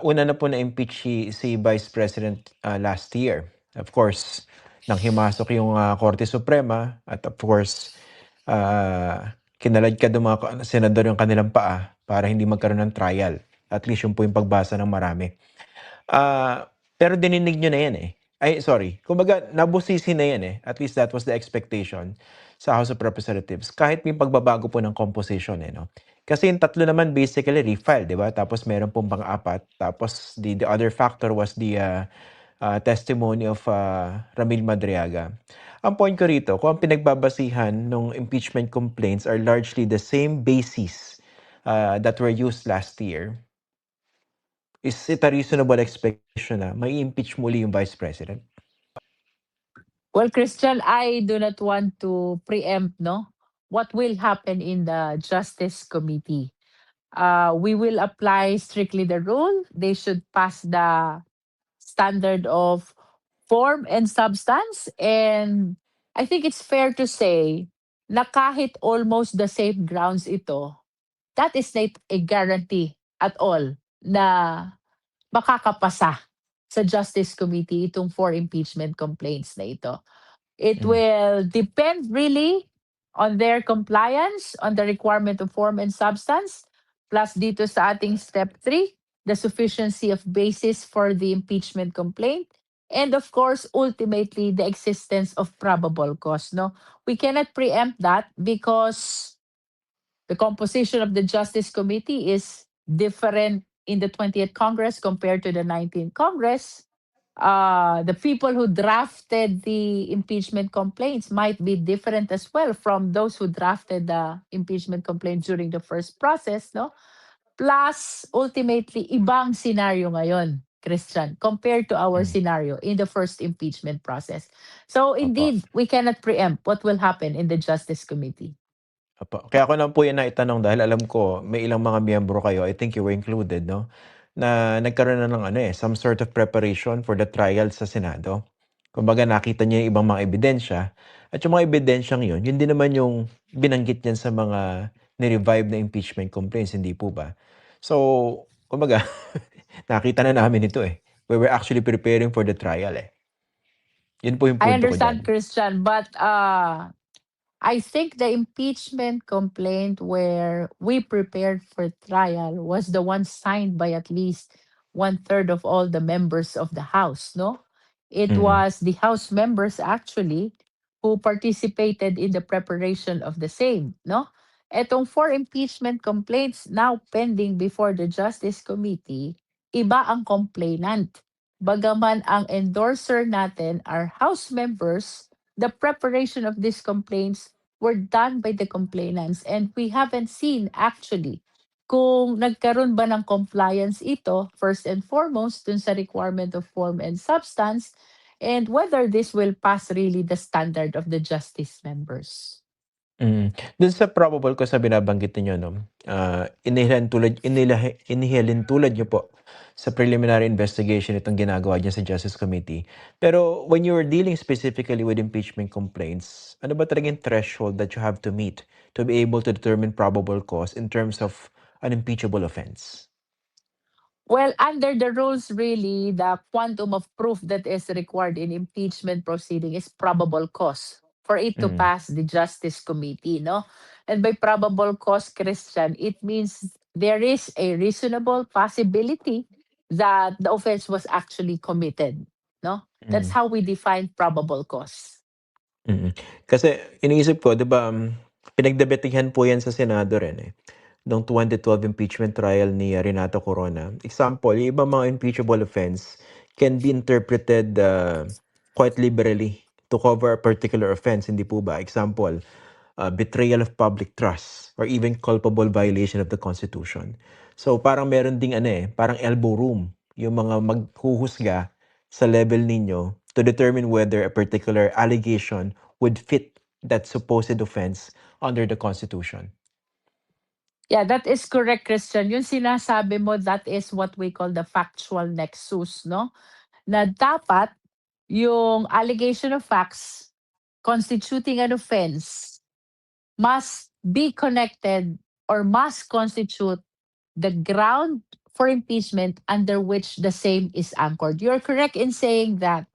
una na po na-impeach si Vice President last year. Of course, nang himasok yung Korte Suprema at of course, kinaladkad ng mga senador yung kanilang paa para hindi magkaroon ng trial. At least yun po yung pagbasa ng marami. Pero dininig nyo na yan eh. Ay, sorry. Kumbaga, nabusisi na yan eh. At least that was the expectation sa House of Representatives. Kahit may pagbabago po ng composition eh, no? Kasi yung tatlo naman basically refiled, di ba? Tapos meron pong pang-apat. Tapos the other factor was the testimony of Ramil Madriaga. Ang point ko rito, kung ang pinagbabasihan ng impeachment complaints are largely the same basis that were used last year, is it a reasonable expectation na may impeach muli yung Vice President? Well, Christian, I do not want to preempt what will happen in the Justice Committee. We will apply strictly the rule. They should pass the standard of form and substance. And I think it's fair to say na kahit almost the same grounds ito, that is not a guarantee at all na makakapasa sa Justice Committee itong 4 impeachment complaints na ito. It will depend really on their compliance on the requirement of form and substance, plus dito sa ating step 3, the sufficiency of basis for the impeachment complaint, and of course, ultimately, the existence of probable cause. No, we cannot preempt that because the composition of the Justice Committee is different in the 20th Congress compared to the 19th Congress. The people who drafted the impeachment complaints might be different as well from those who drafted the impeachment complaint during the first process, no? Plus, ultimately, ibang scenario ngayon, Christian, compared to our scenario in the first impeachment process. So, indeed, we cannot preempt what will happen in the Justice Committee. Opo. Kaya ako lang po yan naitanong dahil alam ko may ilang mga miyembro kayo, I think you were included, no? Na nagkaroon na ng some sort of preparation for the trial sa Senado. Kumbaga nakita niya yung ibang mga ebidensya at yung mga ebidensyang yun din naman yung binanggit niyan sa mga ni-revive na impeachment complaints, hindi po ba? So, kumbaga, nakita na namin ito eh. We were actually preparing for the trial eh. Yun po yung I punto ko understand, dyan. Christian, but I think the impeachment complaint where we prepared for trial was the one signed by at least 1/3 of all the members of the House, no? It was the House members actually who participated in the preparation of the same, no? Etong 4 impeachment complaints now pending before the Justice Committee, iba ang complainant. Bagaman ang endorser natin are House members, the preparation of these complaints were done by the complainants, and we haven't seen actually kung nagkaroon ba ng compliance ito, first and foremost, dun sa requirement of form and substance, and whether this will pass really the standard of the justice members. Dun sa probable cause na binabanggit niyo, no, inihalin tulad niyo po sa preliminary investigation itong ginagawa diyan sa Justice Committee. Pero when you are dealing specifically with impeachment complaints, ano ba talaga yung threshold that you have to meet to be able to determine probable cause in terms of an impeachable offense? Well, under the rules, really, the quantum of proof that is required in impeachment proceeding is probable cause for it to pass the Justice Committee, no? And by probable cause, Christian, it means there is a reasonable possibility that the offense was actually committed, no? That's how we define probable cause. Kasi iniisip ko, 'di ba, pinagdebatehan po 'yan sa Senado rin eh, nung 2012 impeachment trial ni Renato Corona. Example, yung ibang mga impeachable offense can be interpreted quite liberally to cover a particular offense, hindi po ba? Example, betrayal of public trust or even culpable violation of the Constitution. So parang meron ding parang elbow room yung mga maghuhusga sa level ninyo to determine whether a particular allegation would fit that supposed offense under the Constitution. Yeah, that is correct, Christian. Yung sinasabi mo, that is what we call the factual nexus, no? Na dapat yung allegation of facts constituting an offense must be connected or must constitute the ground for impeachment under which the same is anchored. You're correct in saying that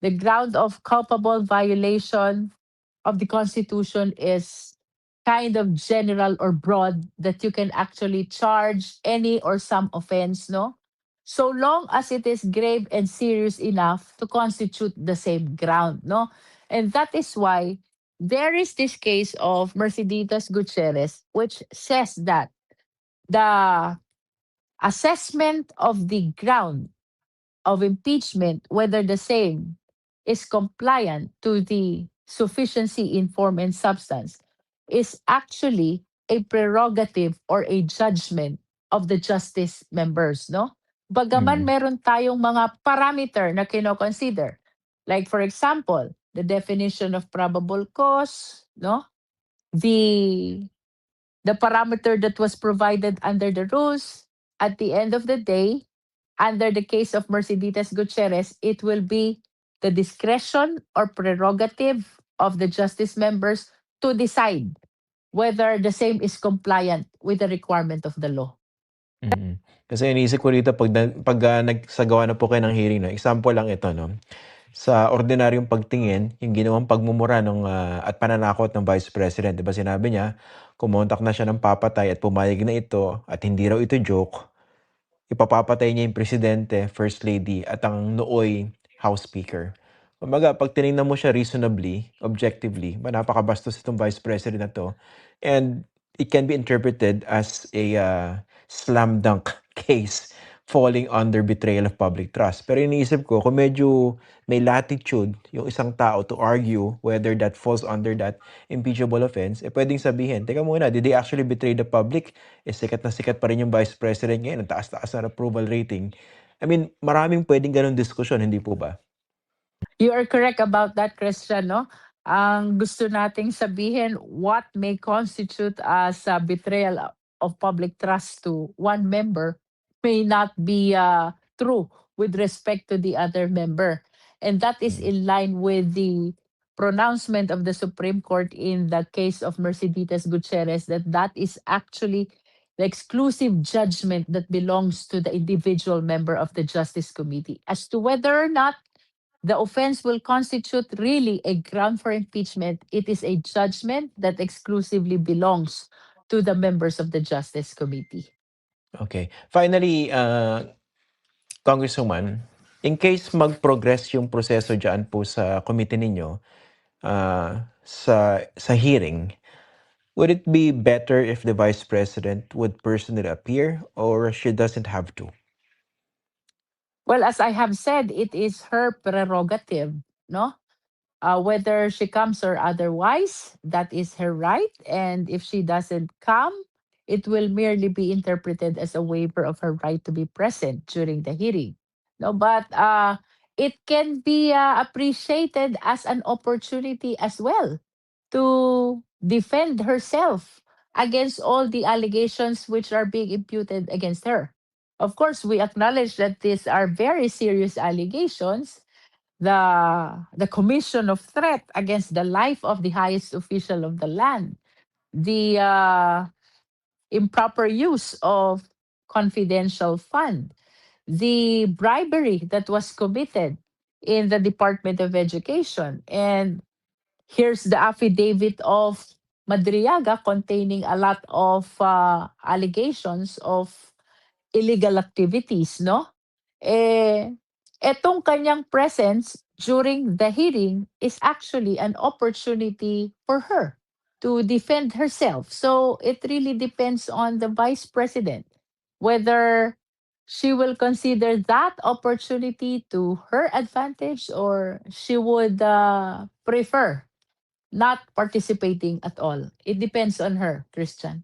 the ground of culpable violation of the Constitution is kind of general or broad that you can actually charge any or some offense, no? So long as it is grave and serious enough to constitute the same ground, no? And that is why there is this case of Mercedes Gutierrez, which says that the assessment of the ground of impeachment, whether the same is compliant to the sufficiency in form and substance, is actually a prerogative or a judgment of the justice members, no? Bagaman Mm. meron tayong mga parameter na kino-consider. Like for example, the definition of probable cause, no? The the parameter that was provided under the rules. At the end of the day, under the case of Mercedes Gutierrez, it will be the discretion or prerogative of the justice members to decide whether the same is compliant with the requirement of the law. Mm. Kasi iniisip ko rito pag nagsagawa na po kayo ng hearing 'no, example lang ito 'no, sa ordinaryong pagtingin, yung ginawang pagmumura at pananakot ng Vice President, 'di ba sinabi niya, kumontak na siya ng papatay at pumayag na ito at hindi raw ito joke, ipapapatay niya yung presidente, first lady at ang nooy House Speaker. Kumbaga 'pag tiningnan mo siya reasonably, objectively, napakabastos itong Vice President na 'to and it can be interpreted as a, slam dunk case falling under betrayal of public trust. Pero iniisip ko kung medyo may latitude yung isang tao to argue whether that falls under that impeachable offense, puwedeng sabihin, "Teka muna, did they actually betray the public? Sikat na sikat pa rin yung Vice President ngayon, ang taas-taas ng approval rating." I mean, maraming puwedeng gano'ng diskusyon, hindi po ba? You are correct about that, Christian, no? Ang gusto nating sabihin, what may constitute as a betrayal of public trust to one member may not be true with respect to the other member. And that is Mm. in line with the pronouncement of the Supreme Court in the case of Mercedes Gutierrez, that is actually the exclusive judgment that belongs to the individual member of the Justice Committee as to whether or not the offense will constitute really a ground for impeachment. It is a judgment that exclusively belongs to the members of the Justice Committee. Okay. Finally, Congresswoman, in case mag-progress yung proseso diyan po sa committee ninyo, sa hearing, would it be better if the Vice President would personally appear or she doesn't have to? Well, as I have said, it is her prerogative, no? Whether she comes or otherwise, that is her right. And if she doesn't come, it will merely be interpreted as a waiver of her right to be present during the hearing. No, but it can be appreciated as an opportunity as well to defend herself against all the allegations which are being imputed against her. Of course, we acknowledge that these are very serious allegations, the commission of threat against the life of the highest official of the land, the improper use of confidential fund, the bribery that was committed in the Department of Education. And here's the affidavit of Madriaga containing a lot of allegations of illegal activities, no? Eh, etong kanyang presence during the hearing is actually an opportunity for her to defend herself. So it really depends on the vice president whether she will consider that opportunity to her advantage or she would prefer not participating at all. It depends on her, Christian.